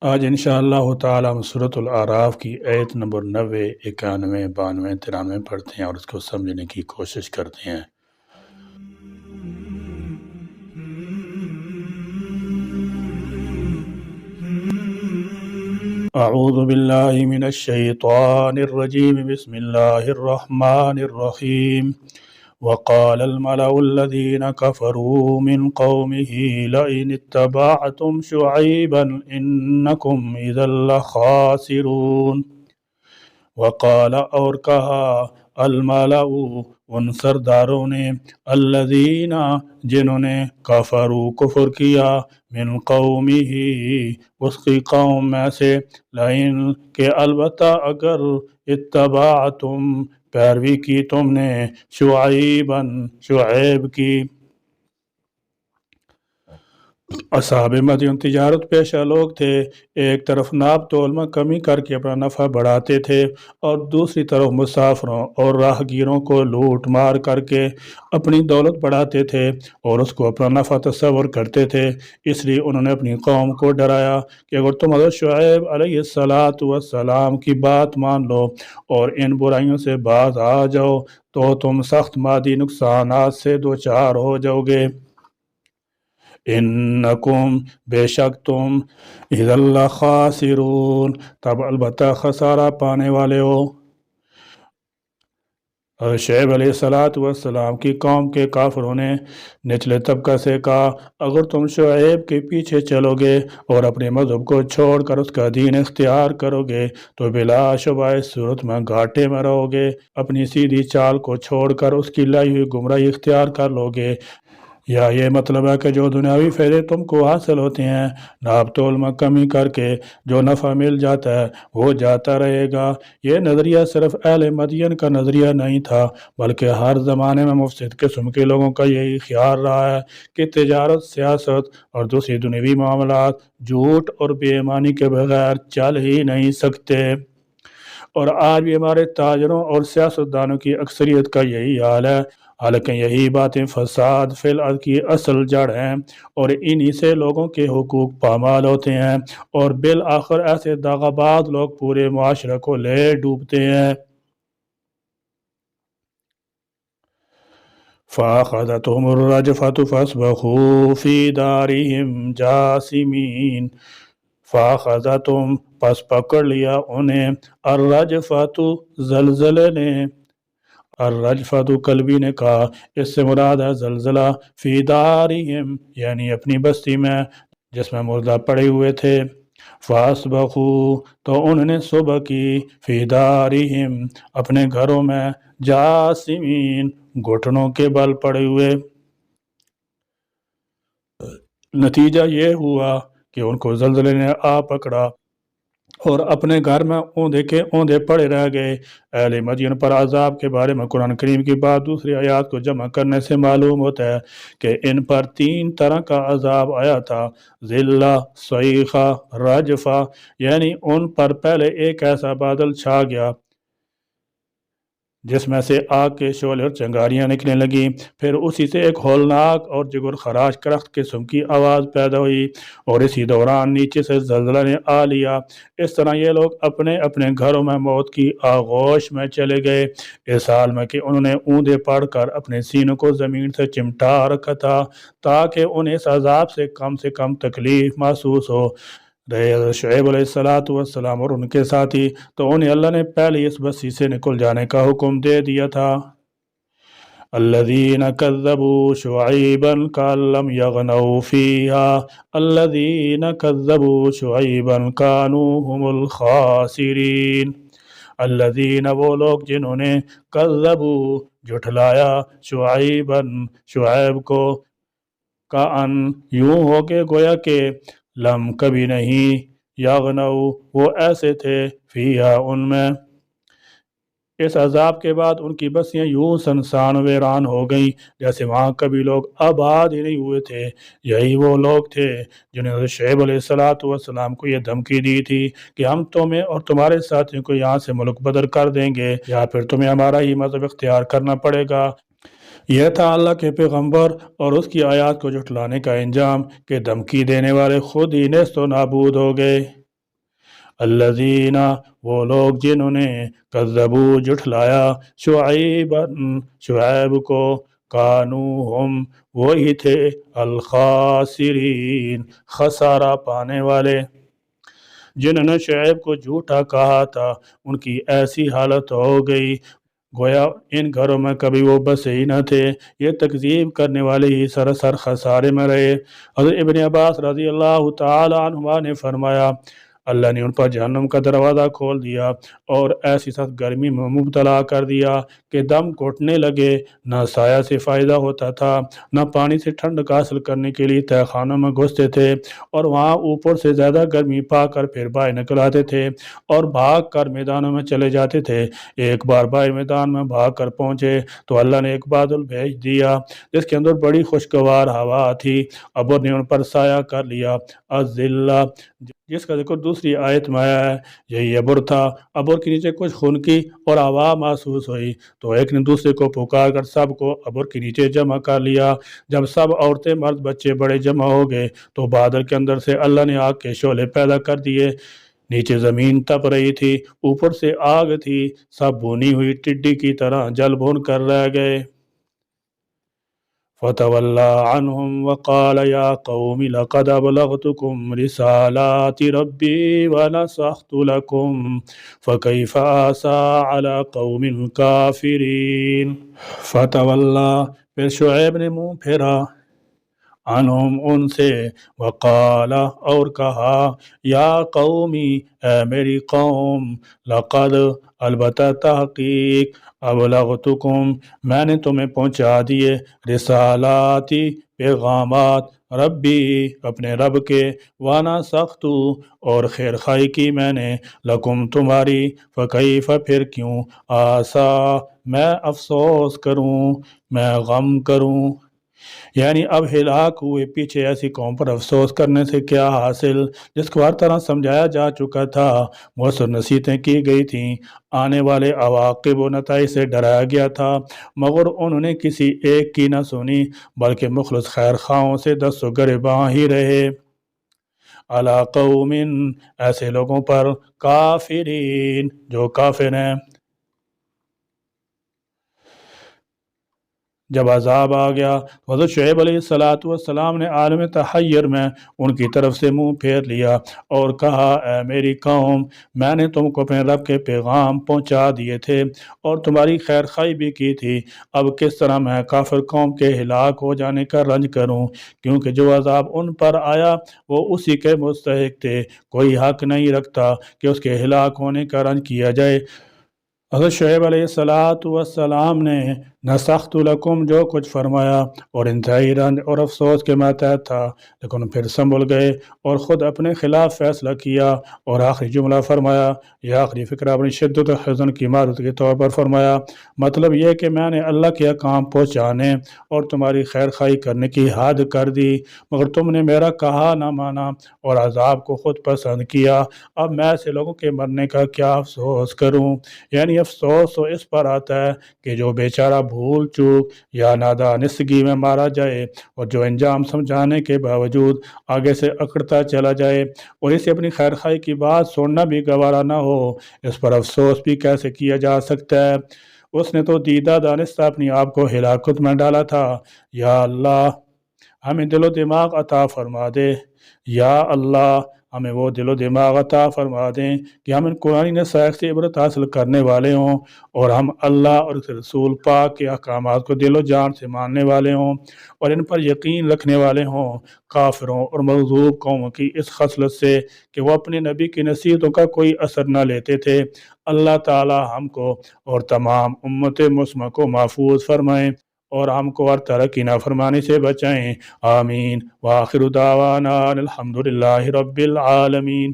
آج انشاءاللہ تعالی ہم سورۃ الاعراف کی آیت نمبر 90، 91، 92، 93 پڑھتے ہیں اور اس کو سمجھنے کی کوشش کرتے ہیں۔ اعوذ باللہ من الشیطان الرجیم، بسم اللہ الرحمن الرحیم۔ وقال الملأ الذين كفروا من قومه لئن اتبعتم شعيبا إنكم إذا لخاسرون۔ وقال اور کہا الملأ ان سرداروں نے، الذین جنہوں نے کفروا کفر کیا، من قومه اس کی قوم میں سے، لئن کہ البتہ اگر اتبعتم پیروی کی تم نے، شعیب کی۔ اصحاب مدین تجارت پیشہ لوگ تھے، ایک طرف ناپ تول میں کمی کر کے اپنا نفع بڑھاتے تھے اور دوسری طرف مسافروں اور راہگیروں کو لوٹ مار کر کے اپنی دولت بڑھاتے تھے اور اس کو اپنا نفع تصور کرتے تھے۔ اس لیے انہوں نے اپنی قوم کو ڈرایا کہ اگر تم حضرت شعیب علیہ السلام کی بات مان لو اور ان برائیوں سے باز آ جاؤ تو تم سخت مادی نقصانات سے دوچار ہو جاؤ گے۔ انکم بے شک تم، اذا لخاسرون تب البتہ خسارہ پانے والے ہو۔ شعیب علیہ السلام کی قوم کے کافروں نے نچلے طبقہ سے کہا، اگر تم شعیب کے پیچھے چلو گے اور اپنے مذہب کو چھوڑ کر اس کا دین اختیار کرو گے تو بلا شبہ اس صورت میں گھاٹے میں رہو گے، اپنی سیدھی چال کو چھوڑ کر اس کی لائی ہوئی گمراہی اختیار کر لو گے۔ یا یہ مطلب ہے کہ جو دنیاوی فائدے تم کو حاصل ہوتے ہیں ناپ تول میں کمی کر کے جو نفع مل جاتا ہے وہ جاتا رہے گا۔ یہ نظریہ صرف اہل مدین کا نظریہ نہیں تھا بلکہ ہر زمانے میں مفسد قسم کے لوگوں کا یہی خیال رہا ہے کہ تجارت، سیاست اور دوسری دنیاوی معاملات جھوٹ اور بے ایمانی کے بغیر چل ہی نہیں سکتے۔ اور آج بھی ہمارے تاجروں اور سیاستدانوں کی اکثریت کا یہی حال ہے، حالانکہ یہی باتیں فساد فی الارض کی اصل جڑ ہیں اور انہی سے لوگوں کے حقوق پامال ہوتے ہیں اور بالآخر ایسے دغاباز لوگ پورے معاشرے کو لے ڈوبتے ہیں۔ فَأَخَذَتْهُمُ الرَّجْفَةُ فَأَصْبَحُوا فِي دَارِهِمْ جَاثِمِينَ۔ فَأَخَذَتْهُمْ پس پکڑ لیا انہیں، الرجفۃ زلزلے نے، الرجفۃ قلبی نے کہا، اس سے مراد ہے زلزلہ، فی دارہم یعنی اپنی بستی میں جس میں مردہ پڑے ہوئے تھے، فَأَصْبَحُوا تو انہوں نے صبح کی، فی دارہم اپنے گھروں میں، جاثمین گھٹنوں کے بل پڑے ہوئے۔ نتیجہ یہ ہوا کہ ان کو زلزلے نے آ پکڑا اور اپنے گھر میں اوندے کے اوندے پڑے رہ گئے۔ اہل مدین پر عذاب کے بارے میں قرآن کریم کی بات دوسری آیات کو جمع کرنے سے معلوم ہوتا ہے کہ ان پر 3 طرح کا عذاب آیا تھا، ذلہ، صیحہ، رجفہ، یعنی ان پر پہلے ایک ایسا بادل چھا گیا جس میں سے آگ کے شعلے اور چنگاریاں نکلنے لگیں، پھر اسی سے ایک ہولناک اور جگر خراش کرخت قسم کی آواز پیدا ہوئی اور اسی دوران نیچے سے زلزلہ نے آ لیا۔ اس طرح یہ لوگ اپنے اپنے گھروں میں موت کی آغوش میں چلے گئے، اس حال میں کہ انہوں نے اوندے پڑ کر اپنے سینوں کو زمین سے چمٹا رکھا تھا تاکہ انہیں اس عذاب سے کم تکلیف محسوس ہو رہے حضرت شعیب علیہ السلام اور ان کے ساتھی، تو انہیں اللہ نے پہلے اس بستی سے نکل جانے کا حکم دے دیا تھا۔ الذین کذبوا شعیبا کأن لم یغنوا فیہا الذین کذبوا شعیبا کانوا هم الخاسرین۔ الذین وہ لوگ جنہوں نے کذبوا جھٹلایا شعیبا شعیب کو، کأن یوں ہو کے گویا کہ لم کبھی نہیں، یغنوا وہ ایسے تھے، فیہا ان میں، اس عذاب کے بعد ان کی بستیاں یوں سنسان ویران ہو گئیں جیسے وہاں کبھی لوگ آباد ہی نہیں ہوئے تھے۔ یہی وہ لوگ تھے جنہوں نے شعیب علیہ السلام کو یہ دھمکی دی تھی کہ ہم تمہیں اور تمہارے ساتھیوں کو یہاں سے ملک بدر کر دیں گے یا پھر تمہیں ہمارا ہی مذہب اختیار کرنا پڑے گا۔ یہ تھا اللہ کے پیغمبر اور اس کی آیات کو جھٹلانے کا انجام کہ دھمکی دینے والے خود ہی نیست و نابود ہو گئے۔ الذین وہ لوگ جنہوں نے کذبوا جھٹلایا شعیب کو کانو ہم وہی تھے الخاسرین خسارہ پانے والے۔ جنہوں نے شعیب کو جھوٹا کہا تھا ان کی ایسی حالت ہو گئی گویا ان گھروں میں کبھی وہ بسے ہی نہ تھے، یہ تکذیب کرنے والے ہی سراسر خسارے میں رہے۔ حضرت ابن عباس رضی اللہ تعالی عنہما نے فرمایا اللہ نے ان پر جہنم کا دروازہ کھول دیا اور ایسی سخت گرمی میں مبتلا کر دیا کہ دم گھٹنے لگے، نہ سایہ سے فائدہ ہوتا تھا نہ پانی سے ٹھنڈک حاصل کرنے کے لیے تہہ خانوں میں گھستے تھے اور وہاں اوپر سے زیادہ گرمی پا کر پھر باہر نکل آتے تھے اور بھاگ کر میدانوں میں چلے جاتے تھے۔ ایک بار باہر میدان میں بھاگ کر پہنچے تو اللہ نے ایک بادل بھیج دیا جس کے اندر بڑی خوشگوار ہوا تھی، ابر نے ان پر سایہ کر لیا۔ الذلہ جس کا ذکر دوسری آیت میں آیا ہے، یہی ابر تھا۔ ابر کے نیچے کچھ خنکی اور ہوا محسوس ہوئی تو ایک نے دوسرے کو پکار کر سب کو ابر کے نیچے جمع کر لیا۔ جب سب عورتیں مرد بچے بڑے جمع ہو گئے تو بادل کے اندر سے اللہ نے آگ کے شعلے پیدا کر دیے، نیچے زمین تپ رہی تھی، اوپر سے آگ تھی، سب بھونی ہوئی ٹڈی کی طرح جل بھون کر رہ گئے۔ فَتَوَلَّى عَنْهُمْ وَقَالَ يَا قَوْمِ لَقَدْ أَبْلَغْتُكُمْ رِسَالَاتِ رَبِّي وَنَصَحْتُ لَكُمْ فَكَيْفَ آسَىٰ عَلَىٰ قَوْمٍ كَافِرِينَ۔ فَتَوَلَّى پھر شعیب نے منہ پھیرا عنہم ان سے، وقال اور کہا، یا قومی اے میری قوم، لقد البتہ تحقیق ابلغتکم میں نے تمہیں پہنچا دیے، رسالاتی پیغامات، ربی اپنے رب کے، وانا سخت اور خیر خواہی کی میں نے، لکم تمہاری، فکیف پھر کیوں، آسا میں افسوس کروں، میں غم کروں، یعنی اب ہلاک ہوئے پیچھے ایسی قوم پر افسوس کرنے سے کیا حاصل جس کو ہر طرح سمجھایا جا چکا تھا، مؤثر نصیحتیں کی گئی تھیں، آنے والے عواقب و نتائج سے ڈرایا گیا تھا، مگر انہوں نے کسی ایک کی نہ سنی بلکہ مخلص خیر خواہوں سے دست و گریباں ہی رہے۔ علی قوم ایسے لوگوں پر، کافرین جو کافر ہیں۔ جب عذاب آ گیا تو حضرت شعیب علیہ السلام نے عالم تحیر میں ان کی طرف سے منہ پھیر لیا اور کہا، اے میری قوم، میں نے تم کو اپنے رب کے پیغام پہنچا دیے تھے اور تمہاری خیر خواہی بھی کی تھی، اب کس طرح میں کافر قوم کے ہلاک ہو جانے کا رنج کروں، کیونکہ جو عذاب ان پر آیا وہ اسی کے مستحق تھے، کوئی حق نہیں رکھتا کہ اس کے ہلاک ہونے کا رنج کیا جائے۔ حضرت شعیب علیہ السلام نے نسخت لکم جو کچھ فرمایا اور انتہائی رنج اور افسوس کے ماتحت تھا، لیکن پھر سنبھل گئے اور خود اپنے خلاف فیصلہ کیا اور آخری جملہ فرمایا، یہ آخری فکرہ اپنی شدت حزن کی مادت کے طور پر فرمایا، مطلب یہ کہ میں نے اللہ کے احکام پہنچانے اور تمہاری خیر خواہی کرنے کی حد کر دی، مگر تم نے میرا کہا نہ مانا اور عذاب کو خود پسند کیا، اب میں ایسے لوگوں کے مرنے کا کیا افسوس کروں، یعنی افسوس تو اس پر آتا ہے کہ جو بیچارہ بھول چوک یا نادانستگی میں مارا جائے اور جو انجام سمجھانے کے باوجود آگے سے اکڑتا چلا جائے اور اسے اپنی خیر خواہی کی بات سننا بھی گوارا نہ ہو، اس پر افسوس بھی کیسے کیا جا سکتا ہے؟ اس نے تو دیدہ دانستہ اپنی آپ کو ہلاکت میں ڈالا تھا۔ یا اللہ ہمیں دل و دماغ عطا فرما دے، یا اللہ ہمیں وہ دل و دماغ عطا فرما دیں کہ ہم ان قرآنی نصائح سے عبرت حاصل کرنے والے ہوں اور ہم اللہ اور اس رسول پاک کے احکامات کو دل و جان سے ماننے والے ہوں اور ان پر یقین رکھنے والے ہوں۔ کافروں اور مغضوب قوموں کی اس خصلت سے کہ وہ اپنے نبی کی نصیحتوں کا کوئی اثر نہ لیتے تھے، اللہ تعالی ہم کو اور تمام امت مسلمہ کو محفوظ فرمائیں اور ہم کو ہر طرح کی نافرمانی سے بچائیں، آمین۔ وآخر دعوانا الحمدللہ رب العالمین۔